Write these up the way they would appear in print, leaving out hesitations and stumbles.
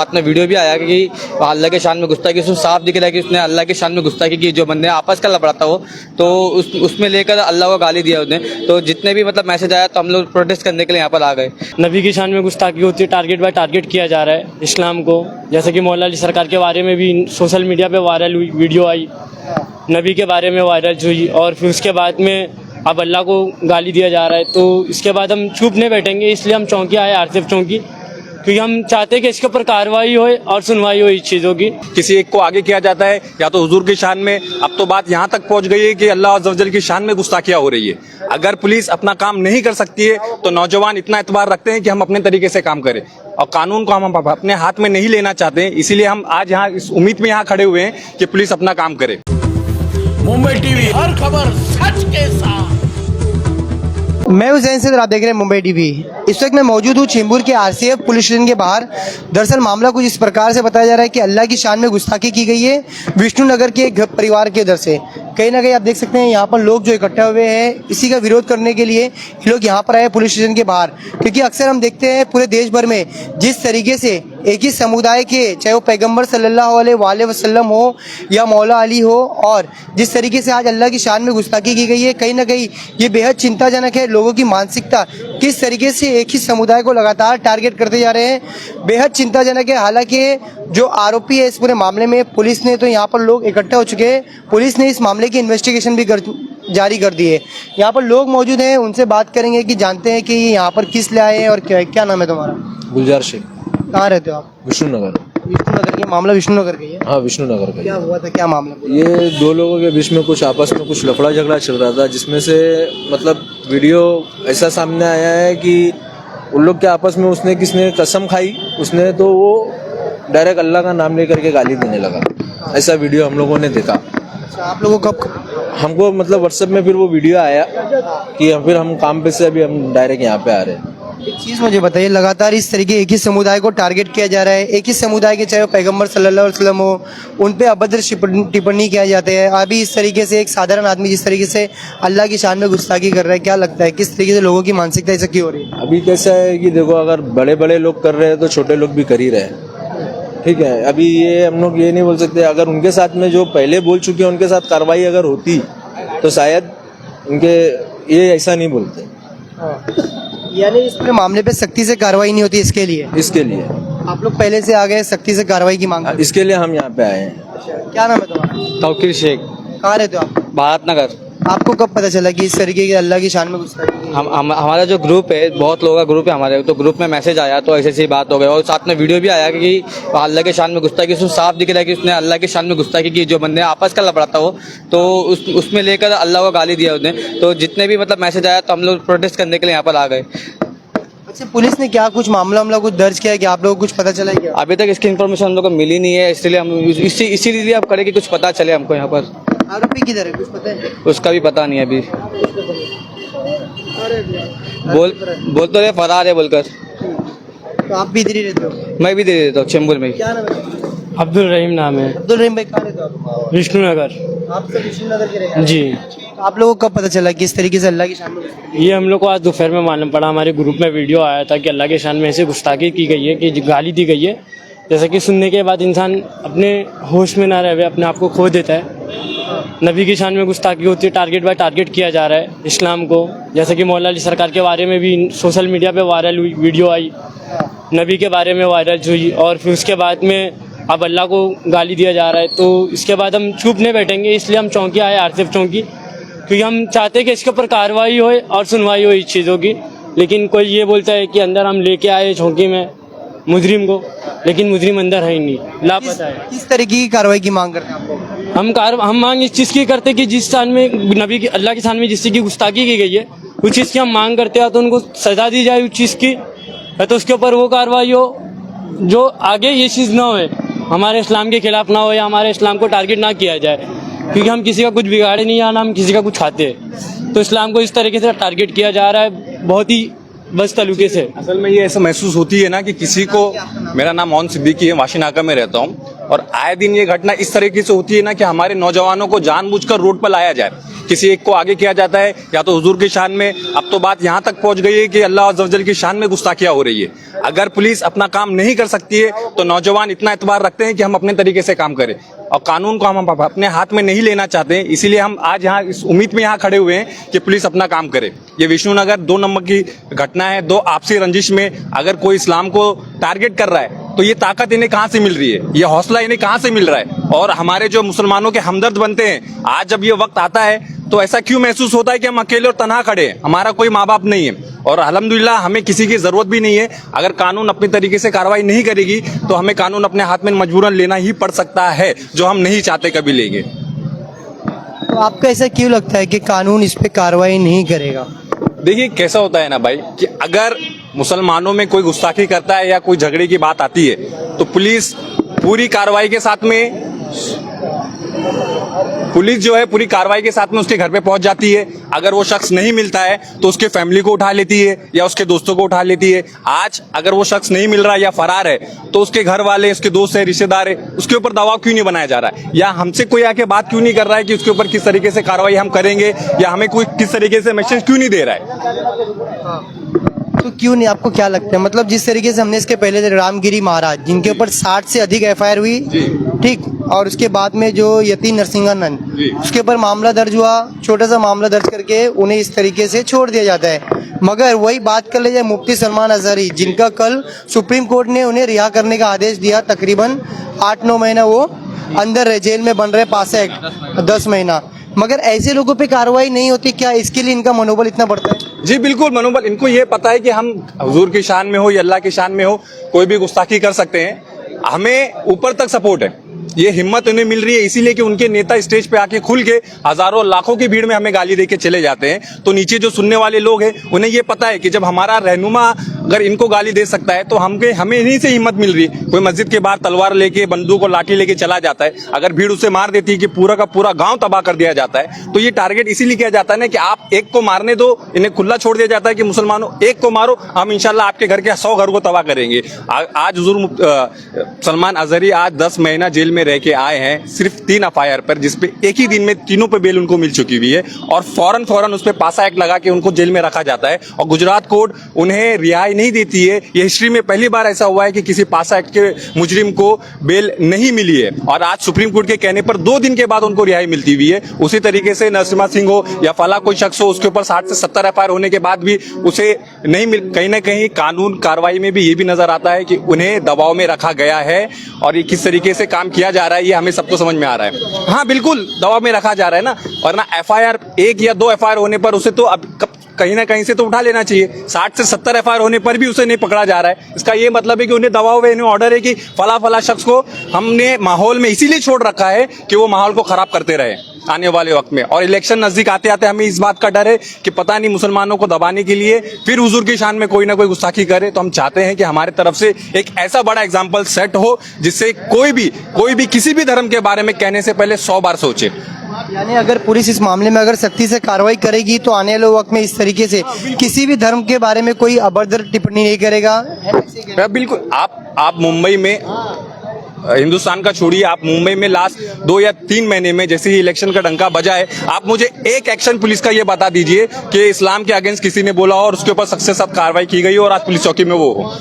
साथ में वीडियो भी आया कि अल्लाह के शान में गुस्ताखी, उसमें साफ दिख रहा है कि उसने अल्लाह के शान में गुस्ताखी की। जो बंदे आपस का लफड़ा था वो तो उसमें लेकर अल्लाह को गाली दिया उसने। तो जितने भी मतलब मैसेज आया तो हम लोग प्रोटेस्ट करने के लिए यहाँ पर आ गए। नबी की शान में गुस्ताखी होती है, टारगेट बाय टारगेट किया जा रहा है इस्लाम को। जैसे कि मौला अली सरकार के बारे में भी सोशल मीडिया पे वायरल हुई वीडियो आई, नबी के बारे में वायरल हुई, और फिर उसके बाद में अब अल्लाह को गाली दिया जा रहा है। तो इसके बाद हम चुप नहीं बैठेंगे, इसलिए हम चौंकी आए, आरसीएफ चौंकी, क्योंकि हम चाहते हैं कि इसके ऊपर कार्रवाई होए और सुनवाई हो इस चीज़ों की। किसी एक को आगे किया जाता है या तो हुजूर की शान में। अब तो बात यहाँ तक पहुँच गई है कि अल्लाह अज़्ज़ व जल की शान में गुस्ताखियाँ हो रही है। अगर पुलिस अपना काम नहीं कर सकती है तो नौजवान इतना एतबार रखते हैं कि हम अपने तरीके से काम करें, और कानून को हम अपने हाथ में नहीं लेना चाहते हैं। इसीलिए हम आज यहाँ इस उम्मीद में यहाँ खड़े हुए हैं कि पुलिस अपना काम करे। मुंबई टीवी, हर खबर सच के साथ। मैं हुसैन से आप देख रहे हैं मुंबई टीवी। इस वक्त मैं मौजूद हूँ चेंबूर के आरसीएफ पुलिस स्टेशन के बाहर। दरअसल मामला कुछ इस प्रकार से बताया जा रहा है कि अल्लाह की शान में गुस्ताखी की गई है विष्णुनगर के एक परिवार के इधर से। कहीं ना कहीं आप देख सकते हैं यहाँ पर लोग जो इकट्ठा हुए हैं इसी का विरोध करने के लिए लोग यहाँ पर आए पुलिस स्टेशन के बाहर, क्योंकि अक्सर हम देखते हैं पूरे देश भर में जिस तरीके से एक ही समुदाय के, चाहे वो पैगंबर सल्लल्लाहु अलैहि वसल्लम हो या मौला अली हो, और जिस तरीके से आज अल्लाह की शान में गुस्ताखी की गई है, कहीं ना कहीं ये बेहद चिंताजनक है। लोगों की मानसिकता किस तरीके से एक ही समुदाय को लगातार टारगेट करते जा रहे हैं, बेहद चिंताजनक है। हालांकि जो आरोपी है इस पूरे मामले में, पुलिस ने तो यहाँ पर लोग इकट्ठा हो चुके हैं, पुलिस ने इस मामले की इन्वेस्टिगेशन भी जारी कर दी है। यहाँ पर लोग मौजूद हैं, उनसे बात करेंगे कि जानते हैं कि यहाँ पर किस लिए आए हैं और क्या नाम है तुम्हारा? गुलजार शेख। कहाँ रहते हो आप? विष्णुनगर। विष्णुनगर के मामला विष्णुनगर का ही है? हाँ, विष्णुनगर का। क्या हुआ था, क्या मामला? ये दो लोगों के बीच में कुछ आपस में कुछ लफड़ा झगड़ा चल रहा था, जिसमें से मतलब वीडियो ऐसा सामने आया है कि उन लोग के आपस में उसने किसने कसम खाई, उसने तो वो डायरेक्ट अल्लाह का नाम लेकर के गाली देने लगा। ऐसा वीडियो हम लोगों ने देखा। अच्छा, आप लोगों को कब? हमको मतलब व्हाट्सएप में फिर वो वीडियो आया कि फिर हम काम पे से अभी हम डायरेक्ट यहाँ पे आ रहे हैं। एक चीज़ मुझे बताइए, लगातार इस तरीके एक ही समुदाय को टारगेट किया जा रहा है, एक ही समुदाय के, चाहे वो पैगंबर सल्लल्लाहु अलैहि वसल्लम हो, उन पे अभद्र टिप्पणी किया जाते हैं। अभी इस तरीके से एक साधारण आदमी जिस तरीके से अल्लाह की शान में गुस्ताखी कर रहा है, क्या लगता है किस तरीके से लोगों की मानसिकता ऐसा क्यों हो रही है? अभी कैसा है कि देखो, अगर बड़े बड़े लोग कर रहे हैं तो छोटे लोग भी कर ही रहे हैं, ठीक है। अभी ये हम लोग ये नहीं बोल सकते, अगर उनके साथ में जो पहले बोल चुके हैं उनके साथ कार्रवाई अगर होती तो शायद उनके ये ऐसा नहीं बोलते। यानी इस पूरे मामले पे सख्ती से कार्रवाई नहीं होती, इसके लिए आप लोग पहले से आ गए सख्ती से कार्रवाई की मांग? इसके लिए हम यहाँ पे आए हैं। क्या नाम है तुम्हारा? तौकीर शेख। कहाँ रहते हो आप? भारत नगर। आपको कब पता चला कि इस तरीके की अल्लाह की शान में गुस्ताखी? हमारा जो ग्रुप है, बहुत लोगों का ग्रुप है हमारे, तो ग्रुप में मैसेज आया तो ऐसी बात हो गई, और साथ में वीडियो भी आया कि अल्लाह के शान में गुस्ताखी, उसमें साफ दिख रहा है कि उसने अल्लाह के शान में गुस्ताखी की। जो बंदे आपस का लफड़ा था वो तो उसमें लेकर अल्लाह को गाली दिया उसने। तो जितने भी मतलब मैसेज आया तो हम लोग प्रोटेस्ट करने के लिए यहाँ पर आ गए। अच्छा, पुलिस ने क्या कुछ मामला कुछ दर्ज किया है कि आप लोगों को कुछ पता चला है क्या? अभी तक इसकी इन्फॉर्मेशन हम लोग को मिली नहीं है, इसलिए हम इसीलिए अब करे कि कुछ पता चले हमको यहाँ पर। आरोपी किधर है, कुछ पता है? उसका भी पता नहीं है अभी। बोल तो रहे फरार है बोलकर। तो आप भी इधर ही रहते हो? मैं भी दे देता हूँ चेंबूर में। क्या नाम है? अब्दुल रहीम नाम है। अब्दुल रहीम भाई, कहाँ रहते हो आप? विष्णुनगर। आप सब विष्णुनगर के रहते हैं? जी। तो आप लोगों को कब पता चला कि इस तरीके से अल्लाह की शान में गुस्ताखी? ये हम लोग को आज दोपहर में मालूम पड़ा, हमारे ग्रुप में वीडियो आया था कि अल्लाह के शान में ऐसे गुस्ताखी की गई है कि गाली दी गई है। जैसे कि सुनने के बाद इंसान अपने होश में ना रहे, अपने आप को खो देता है। नबी की शान में गुस्ताखी होती है, टारगेट बाय टारगेट किया जा रहा है इस्लाम को। जैसे कि मौला अली सरकार के बारे में भी सोशल मीडिया पे वायरल हुई वीडियो आई, नबी के बारे में वायरल हुई, और फिर उसके बाद में अब अल्लाह को गाली दिया जा रहा है। तो इसके बाद हम चुप नहीं बैठेंगे, इसलिए हम चौंकी आए, आरसीएफ चौंकी, क्योंकि हम चाहते हैं कि इसके ऊपर कार्रवाई होए और सुनवाई हो इस चीज़ों की। लेकिन कोई ये बोलता है कि अंदर हम लेके आए चौंकी में मुजरिम को, लेकिन मुजरिम अंदर है ही नहीं, लापता है। किस तरीके की कार्रवाई की मांग करते हैं आप लोग? हम मांग इस चीज़ की करते कि जिस शान में नबी की, अल्लाह की शान में जिस चीज़ की गुस्ताखी की गई है उस चीज़ की हम मांग करते हैं, तो उनको सजा दी जाए उस चीज़ की, या तो उसके ऊपर वो कार्रवाई हो जो आगे ये चीज़ ना हो, हमारे इस्लाम के खिलाफ ना हो, या हमारे इस्लाम को टारगेट ना किया जाए, क्योंकि हम किसी का कुछ बिगाड़े नहीं, या ना हम किसी का कुछ खाते हैं। तो इस्लाम को इस तरीके से टारगेट किया जा रहा है बहुत ही बस तलुके से। असल में ये ऐसा महसूस होती है ना कि किसी को, मेरा नाम मोहन सिद्दीकी है, वाशीनाका में रहता हूँ, और आए दिन ये घटना इस तरीके से होती है ना कि हमारे नौजवानों को जानबूझकर रोड पर लाया जाए, किसी एक को आगे किया जाता है या तो हुजूर की शान में। अब तो बात यहाँ तक पहुँच गई है कि अल्लाह अज़्ज़ व जल की शान में गुस्ताखियाँ हो रही है। अगर पुलिस अपना काम नहीं कर सकती है तो नौजवान इतना एतबार रखते हैं कि हम अपने तरीके से काम करें और कानून को हम अपने हाथ में नहीं लेना चाहते हैं। इसीलिए हम आज यहाँ इस उम्मीद में यहाँ खड़े हुए हैं कि पुलिस अपना काम करे। ये विष्णुनगर 2 नंबर की घटना है। 2 आपसी रंजिश में अगर कोई इस्लाम को टारगेट कर रहा है तो ये ताकत इन्हें कहाँ से मिल रही है, ये हौसला इन्हें कहाँ से मिल रहा है। और हमारे जो मुसलमानों के हमदर्द बनते हैं, आज जब ये वक्त आता है तो ऐसा क्यों महसूस होता है कि हम अकेले और तनहा खड़े हैं, हमारा कोई माँ बाप नहीं है और अल्हम्दुलिल्लाह हमें किसी की जरूरत भी नहीं है। अगर कानून अपनी तरीके से कार्रवाई नहीं करेगी तो हमें कानून अपने हाथ में मजबूरन लेना ही पड़ सकता है, जो हम नहीं चाहते कभी लेंगे। तो आपको ऐसा क्यों लगता है कि कानून इस पे कार्रवाई नहीं करेगा? देखिए कैसा होता है ना भाई कि अगर मुसलमानों में कोई गुस्ताखी करता है या कोई झगड़े की बात आती है तो पुलिस पूरी कार्रवाई के साथ में पूरी कार्रवाई के साथ में उसके घर पे पहुंच जाती है। अगर वो शख्स नहीं मिलता है तो उसके फैमिली को उठा लेती है या उसके दोस्तों को उठा लेती है। आज अगर वो शख्स नहीं मिल रहा है या फरार है तो उसके घर वाले, उसके दोस्त है, रिश्तेदार है, उसके ऊपर दबाव क्यों नहीं बनाया जा रहा है, या हमसे कोई आके बात क्यों नहीं कर रहा है कि उसके ऊपर किस तरीके से कार्रवाई हम करेंगे, या हमें कोई किस तरीके से मैसेज क्यों नहीं दे रहा है। तो क्यों नहीं, आपको क्या लगता है? मतलब जिस तरीके से हमने इसके पहले रामगिरी महाराज जिनके ऊपर 60 से अधिक FIR हुई, ठीक, और उसके बाद में जो यतीन नरसिंहानंद, उसके ऊपर मामला दर्ज हुआ, छोटा सा मामला दर्ज करके उन्हें इस तरीके से छोड़ दिया जाता है। मगर वही बात कर ले जाए मुफ्ती सलमान अजहरी, जिनका कल सुप्रीम कोर्ट ने उन्हें रिहा करने का आदेश दिया, तकरीबन 8-9 महीना वो अंदर रहे, जेल में बन रहे, पासे 10 महीना, मगर ऐसे लोगों पे कार्रवाई नहीं होती। क्या इसके लिए इनका मनोबल इतना बढ़ता है? जी बिल्कुल, मनोबल, इनको ये पता है कि हम हुजूर की शान में हो या अल्लाह की शान में हो, कोई भी गुस्ताखी कर सकते हैं। हमें ऊपर तक सपोर्ट है, ये हिम्मत उन्हें मिल रही है इसीलिए कि उनके नेता स्टेज पे आके खुल के हजारों लाखों की भीड़ में हमें गाली देके चले जाते हैं। तो नीचे जो सुनने वाले लोग हैं उन्हें ये पता है कि जब हमारा रहनुमा अगर इनको गाली दे सकता है तो हमें इन्हीं से हिम्मत मिल रही है। कोई मस्जिद के बाहर तलवार लेके, बंदूक और लाठी लेके चला जाता है, अगर भीड़ उसे मार देती है कि पूरा का पूरा गांव तबाह कर दिया जाता है। तो ये टारगेट इसीलिए किया जाता है ना कि आप एक को मारने दो, इन्हें खुला छोड़ दिया जाता है कि मुसलमानों एक को मारो, हम इंशाल्लाह आपके घर के 100 घर को तबाह करेंगे। आज हुजूर सलमान अजहरी आज 10 महीना जेल में रह के आए हैं सिर्फ 3 FIR पर, जिसपे एक ही दिन में तीनों पे बेल उनको मिल चुकी हुई है और फौरन उस पे पासा एक्ट लगा के उनको जेल में रखा जाता है और गुजरात कोर्ट उन्हें रिहाई नहीं देती है। ये हिस्ट्री में पहली बार ऐसा हुआ है कि किसी पासा एक्ट के मुजरिम को बेल नहीं मिली है और आज सुप्रीम कोर्ट के कहने पर 2 दिन के बाद उनको रिहाई मिलती हुई है। उसी तरीके से नरसिम्हा सिंह हो या फला कोई शख्स हो, उसके ऊपर 60 से 70 FIR होने के बाद भी उसे नहीं मिल, कहीं ना कहीं कानून कार्रवाई में भी ये भी नजर आता है कि उन्हें दबाव में रखा गया है और ये किस तरीके से काम किया जा रहा है ये हमें सबको समझ में आ रहा है। हाँ बिल्कुल, दबाव में रखा जा रहा है ना, वरना FIR 1 या 2 FIR होने पर उसे तो अब कहीं ना कहीं से तो उठा लेना चाहिए। 60 से 70 FIR होने पर भी उसे नहीं पकड़ा जा रहा है। इसका ये मतलब है कि उन्हें दबाव है, इन्हें ऑर्डर है कि फला शख्स को हमने माहौल में इसीलिए छोड़ रखा है कि वो माहौल को खराब करते रहे आने वाले वक्त में। और इलेक्शन नजदीक आते आते हमें इस बात का डर है कि पता नहीं मुसलमानों को दबाने के लिए फिर हुजूर की शान में कोई ना कोई गुस्ताखी करे। तो हम चाहते हैं कि हमारे तरफ से एक ऐसा बड़ा एग्जाम्पल सेट हो जिससे कोई भी किसी भी धर्म के बारे में कहने से पहले 100 बार सोचे। यानी अगर पुलिस इस मामले में अगर सख्ती से कार्रवाई करेगी तो आने वाले वक्त में इस तरीके से किसी भी धर्म के बारे में कोई अभद्र टिप्पणी नहीं करेगा। बिल्कुल, आप मुंबई में, हिंदुस्तान का छोड़िए, आप मुंबई में लास्ट 2 या 3 महीने में जैसे ही इलेक्शन का डंका बजा है, आप मुझे एक एक्शन पुलिस का ये बता दीजिए कि इस्लाम के अगेंस्ट किसी ने बोला और उसके ऊपर सख्त से सख्त कार्रवाई की गई और आज पुलिस चौकी में वो हो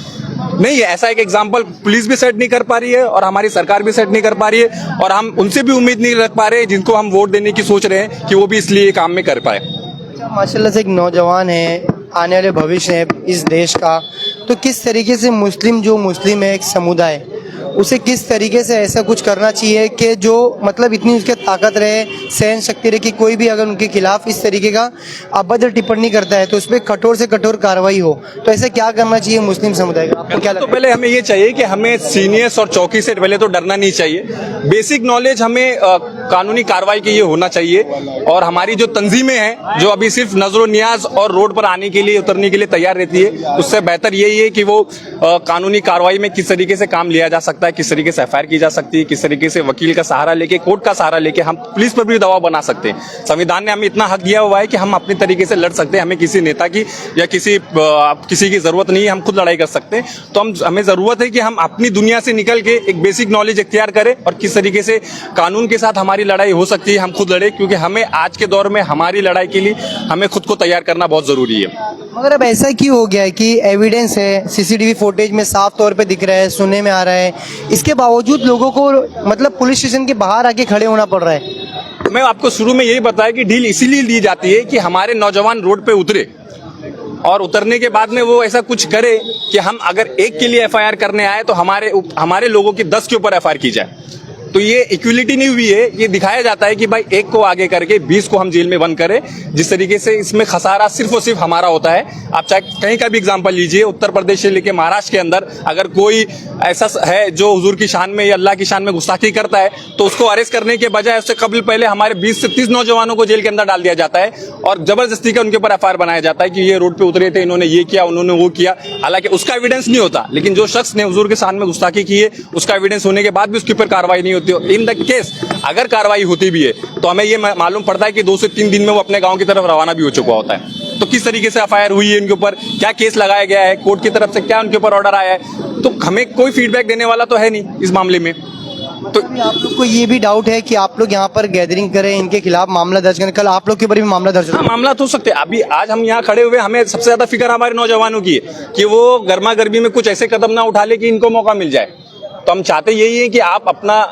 नहीं है। ऐसा एक एग्जाम्पल पुलिस भी सेट नहीं कर पा रही है और हमारी सरकार भी सेट नहीं कर पा रही है और हम उनसे भी उम्मीद नहीं रख पा रहे जिनको हम वोट देने की सोच रहे हैं कि वो भी इसलिए काम में कर पाए। माशाल्लाह से एक नौजवान है, आने वाले भविष्य है इस देश का, तो किस तरीके से मुस्लिम है एक समुदाय, उसे किस तरीके से ऐसा कुछ करना चाहिए कि जो मतलब इतनी उसके ताकत रहे, सहन शक्ति रहे कि कोई भी अगर उनके खिलाफ इस तरीके का अभद्र टिप्पणी करता है तो उस पर कठोर से कठोर कार्रवाई हो। तो ऐसे क्या करना चाहिए मुस्लिम समुदाय का, आपको क्या लगता है? तो पहले हमें ये चाहिए कि हमें सीनियर्स और चौकी से पहले तो डरना नहीं चाहिए। बेसिक नॉलेज हमें कानूनी कार्रवाई के ये होना चाहिए और हमारी जो तंजीमें हैं जो अभी सिर्फ नजर नियाज और रोड पर आने के लिए, उतरने के लिए तैयार रहती है, उससे बेहतर यही है कि वो कानूनी कार्रवाई में किस तरीके से काम लिया जा सकता है, किस तरीके से FIR की जा सकती है, किस तरीके से वकील का सहारा लेके, कोर्ट का सहारा लेके कि हम पुलिस पर भी दबाव बना सकते हैं। संविधान ने हमें इतना हक दिया हुआ है कि हम अपने तरीके से लड़ सकते हैं, हमें किसी नेता की या किसी की जरूरत नहीं है, हम खुद लड़ाई कर सकते हैं। तो हमें जरूरत है कि हम अपनी दुनिया से निकल के एक बेसिक नॉलेज इख्तियार करें और किस तरीके से कानून के साथ हमारी लड़ाई हो सकती है, हम खुद लड़े, क्योंकि हमें आज के दौर में हमारी लड़ाई के लिए हमें खुद को तैयार करना बहुत जरूरी है। मगर अब ऐसा क्यों हो गया है कि एविडेंस है, सीसीटीवी फुटेज में साफ तौर पे दिख रहा है, सुनने में आ रहा है, इसके बावजूद लोगों को मतलब पुलिस स्टेशन के बाहर आके खड़े होना पड़ रहा है? मैं आपको शुरू में यही बताया कि ढील इसीलिए दी जाती है कि हमारे नौजवान रोड पे उतरे और उतरने के बाद में वो ऐसा कुछ करे कि हम अगर एक के लिए एफआईआर करने आए तो हमारे लोगों की 10 के ऊपर एफआईआर की जाए। तो ये इक्वलिटी नहीं हुई है, ये दिखाया जाता है कि भाई एक को आगे करके 20 को हम जेल में बंद करें, जिस तरीके से इसमें खसारा सिर्फ और सिर्फ हमारा होता है। आप चाहे कहीं का भी एग्जांपल लीजिए, उत्तर प्रदेश से लेके महाराष्ट्र के अंदर अगर कोई ऐसा है जो हुजूर की शान में या अल्लाह की शान में गुस्ताखी करता है तो उसको अरेस्ट करने के बजाय उससे कबल पहले हमारे 20 से 30 नौजवानों को जेल के अंदर डाल दिया जाता है और जबरदस्ती का उनके ऊपर एफआईआर बनाया जाता है कि ये रोड पे उतरे थे, इन्होंने ये किया, उन्होंने वो किया। हालांकि उसका एविडेंस नहीं होता, लेकिन जो शख्स ने हुजूर के शान में गुस्ताखी की है उसका एविडेंस होने के बाद भी उसके ऊपर कार्रवाई नहीं होती। इन द केस अगर कार्रवाई होती भी है तो हमें ये मालूम पड़ता है कि 2 से 3 दिन में वो अपने गांव की तरफ रवाना भी हो चुका होता है। तो किस तरीके से एफआईआर हुई है, उनके ऊपर क्या केस लगाया गया है, कोर्ट की तरफ से क्या उनके ऊपर ऑर्डर आया है, तो हमें कोई फीडबैक देने वाला तो है नहीं इस मामले में। तो आप लोग को ये भी डाउट है कि आप लोग यहाँ पर गैदरिंग करें, इनके खिलाफ मामला दर्ज करें, कल आप लोग के ऊपर भी मामला दर्ज हाँ, मामला तो हो सकते हैं। अभी आज हम यहाँ खड़े हुए, हमें सबसे ज्यादा फिक्र हमारे नौजवानों की है कि वो गर्मा गर्मी में कुछ ऐसे कदम ना उठा ले कि इनको मौका मिल जाए। तो हम चाहते यही है कि आप अपना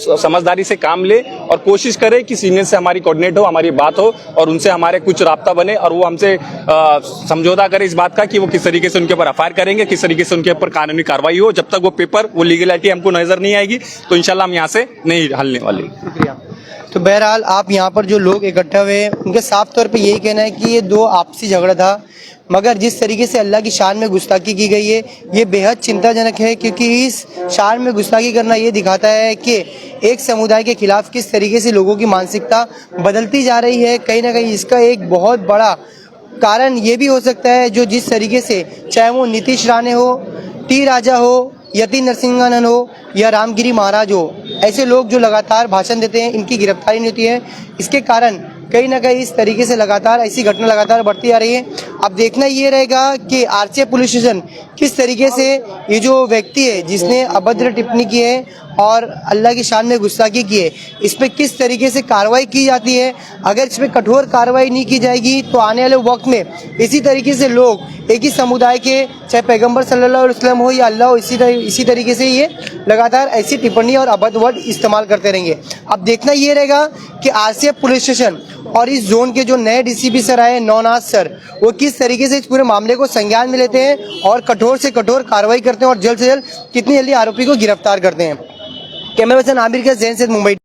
समझदारी से काम ले और कोशिश करें कि सीनियर से हमारी कोऑर्डिनेट हो, हमारी बात हो और उनसे हमारे कुछ राब्ता बने और वो हमसे समझौता करें इस बात का कि वो किस तरीके से उनके ऊपर एफआईआर करेंगे, किस तरीके से उनके ऊपर कानूनी कार्रवाई हो। जब तक वो पेपर, वो लीगलिटी हमको नजर नहीं आएगी तो इंशाल्लाह हम यहाँ से नहीं हलने वाले। शुक्रिया। तो बहरहाल आप यहाँ पर जो लोग इकट्ठा हुए उनके साफ तौर पे यही कहना है कि ये 2 आपसी झगड़ा था, मगर जिस तरीके से अल्लाह की शान में गुस्ताखी की गई है ये बेहद चिंताजनक है, क्योंकि इस शान में गुस्ताखी करना ये दिखाता है कि एक समुदाय के खिलाफ किस तरीके से लोगों की मानसिकता बदलती जा रही है। कहीं ना कहीं इसका एक बहुत बड़ा कारण ये भी हो सकता है जो जिस तरीके से, चाहे वो नीतीश राणे हो, टी राजा हो, यति नरसिंहानंद हो या रामगिरी महाराज हो, ऐसे लोग जो लगातार भाषण देते हैं इनकी गिरफ्तारी नहीं होती है। इसके कारण कहीं ना कहीं इस तरीके से लगातार ऐसी घटना लगातार बढ़ती आ रही है। अब देखना ये रहेगा कि आरसीएफ पुलिस स्टेशन किस तरीके से ये जो व्यक्ति है जिसने अभद्र टिप्पणी की है और अल्लाह की शान में गुस्ताखी की है, इस पर किस तरीके से कार्रवाई की जाती है। अगर इस पर कठोर कार्रवाई नहीं की जाएगी तो आने वाले वक्त में इसी तरीके से लोग एक ही समुदाय के, चाहे पैगंबर सल्लल्लाहु अलैहि वसल्लम हो या अल्लाह हो, इसी तरीके से ये लगातार ऐसी टिप्पणी और अभद्र वर्ड इस्तेमाल करते रहेंगे। अब देखना ये रहेगा कि आरसीएफ पुलिस स्टेशन और इस जोन के जो नए डीसीपी सर आए, नौनाथ सर, वो किस तरीके से इस पूरे मामले को संज्ञान में लेते हैं और कठोर से कठोर कार्रवाई करते हैं और जल्द से जल्द कितनी जल्दी आरोपी को गिरफ्तार करते हैं। कैमरा पर्सन आमिर के जैन से मुंबई।